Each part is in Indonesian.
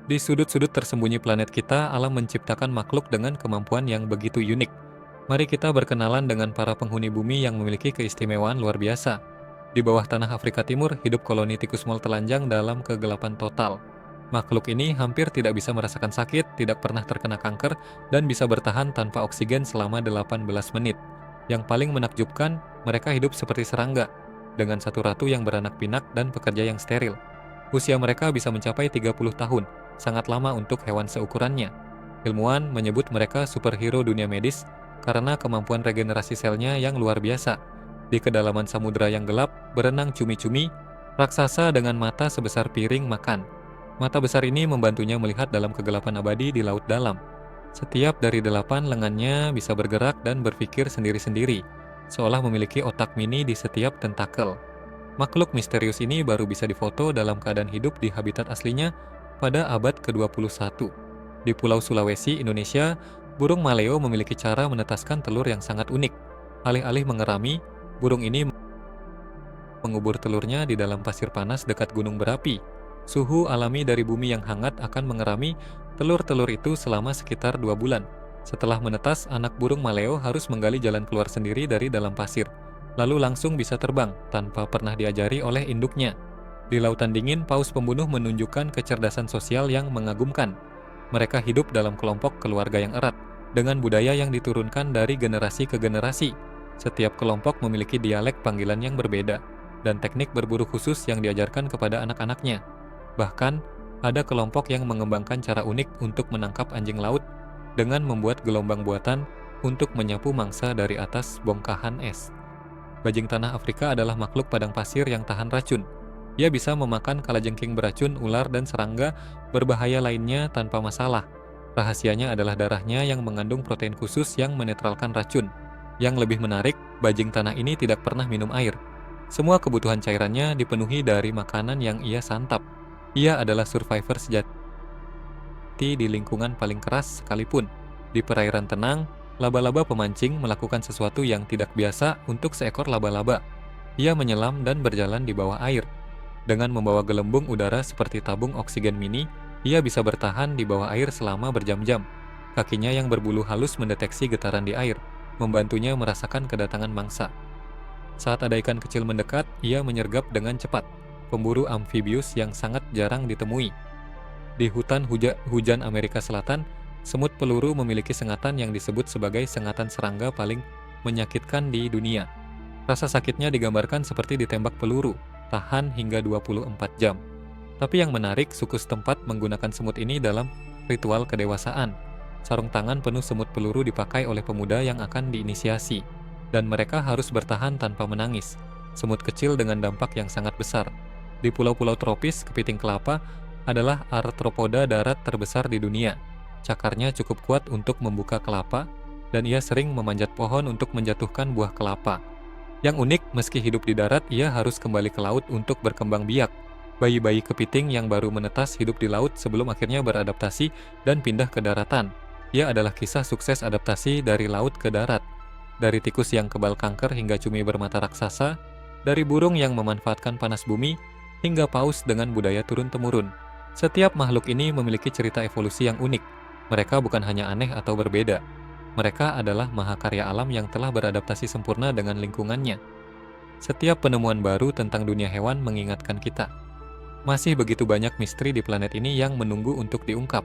Di sudut-sudut tersembunyi planet kita, alam menciptakan makhluk dengan kemampuan yang begitu unik. Mari kita berkenalan dengan para penghuni bumi yang memiliki keistimewaan luar biasa. Di bawah tanah Afrika Timur, hidup koloni tikus mol telanjang dalam kegelapan total. Makhluk ini hampir tidak bisa merasakan sakit, tidak pernah terkena kanker, dan bisa bertahan tanpa oksigen selama 18 menit. Yang paling menakjubkan, mereka hidup seperti serangga, dengan satu ratu yang beranak pinak dan pekerja yang steril. Usia mereka bisa mencapai 30 tahun, sangat lama untuk hewan seukurannya. Ilmuwan menyebut mereka superhero dunia medis karena kemampuan regenerasi selnya yang luar biasa. Di kedalaman samudera yang gelap, berenang cumi-cumi, raksasa dengan mata sebesar piring makan. Mata besar ini membantunya melihat dalam kegelapan abadi di laut dalam. Setiap dari 8 lengannya bisa bergerak dan berpikir sendiri-sendiri, seolah memiliki otak mini di setiap tentakel. Makhluk misterius ini baru bisa difoto dalam keadaan hidup di habitat aslinya pada abad ke-21. Di Pulau Sulawesi, Indonesia, burung maleo memiliki cara menetaskan telur yang sangat unik. Alih-alih mengerami, burung ini mengubur telurnya di dalam pasir panas dekat gunung berapi. Suhu alami dari bumi yang hangat akan mengerami telur-telur itu selama sekitar 2 bulan. Setelah menetas, anak burung maleo harus menggali jalan keluar sendiri dari dalam pasir, lalu langsung bisa terbang tanpa pernah diajari oleh induknya. Di lautan dingin, paus pembunuh menunjukkan kecerdasan sosial yang mengagumkan. Mereka hidup dalam kelompok keluarga yang erat, dengan budaya yang diturunkan dari generasi ke generasi. Setiap kelompok memiliki dialek panggilan yang berbeda, dan teknik berburu khusus yang diajarkan kepada anak-anaknya. Bahkan, ada kelompok yang mengembangkan cara unik untuk menangkap anjing laut dengan membuat gelombang buatan untuk menyapu mangsa dari atas bongkahan es. Bajing tanah Afrika adalah makhluk padang pasir yang tahan racun. Ia bisa memakan kalajengking beracun, ular, dan serangga berbahaya lainnya tanpa masalah. Rahasianya adalah darahnya yang mengandung protein khusus yang menetralkan racun. Yang lebih menarik, bajing tanah ini tidak pernah minum air. Semua kebutuhan cairannya dipenuhi dari makanan yang ia santap. Ia adalah survivor sejati di lingkungan paling keras sekalipun. Di perairan tenang, laba-laba pemancing melakukan sesuatu yang tidak biasa untuk seekor laba-laba. Ia menyelam dan berjalan di bawah air. Dengan membawa gelembung udara seperti tabung oksigen mini, ia bisa bertahan di bawah air selama berjam-jam. Kakinya yang berbulu halus mendeteksi getaran di air, membantunya merasakan kedatangan mangsa. Saat ada ikan kecil mendekat, ia menyergap dengan cepat. Pemburu amfibius yang sangat jarang ditemui. Di hutan hujan Amerika Selatan, semut peluru memiliki sengatan yang disebut sebagai sengatan serangga paling menyakitkan di dunia. Rasa sakitnya digambarkan seperti ditembak peluru, tahan hingga 24 jam. Tapi yang menarik, suku setempat menggunakan semut ini dalam ritual kedewasaan. Sarung tangan penuh semut peluru dipakai oleh pemuda yang akan diinisiasi, dan mereka harus bertahan tanpa menangis. Semut kecil dengan dampak yang sangat besar. Di pulau-pulau tropis, kepiting kelapa adalah arthropoda darat terbesar di dunia. Cakarnya cukup kuat untuk membuka kelapa, dan ia sering memanjat pohon untuk menjatuhkan buah kelapa. Yang unik, meski hidup di darat, ia harus kembali ke laut untuk berkembang biak. Bayi-bayi kepiting yang baru menetas hidup di laut sebelum akhirnya beradaptasi dan pindah ke daratan. Ia adalah kisah sukses adaptasi dari laut ke darat. Dari tikus yang kebal kanker hingga cumi bermata raksasa, dari burung yang memanfaatkan panas bumi, hingga paus dengan budaya turun-temurun. Setiap makhluk ini memiliki cerita evolusi yang unik. Mereka bukan hanya aneh atau berbeda. Mereka adalah mahakarya alam yang telah beradaptasi sempurna dengan lingkungannya. Setiap penemuan baru tentang dunia hewan mengingatkan kita. Masih begitu banyak misteri di planet ini yang menunggu untuk diungkap.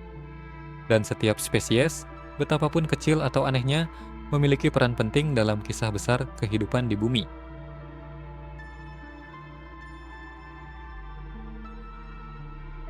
Dan setiap spesies, betapapun kecil atau anehnya, memiliki peran penting dalam kisah besar kehidupan di bumi.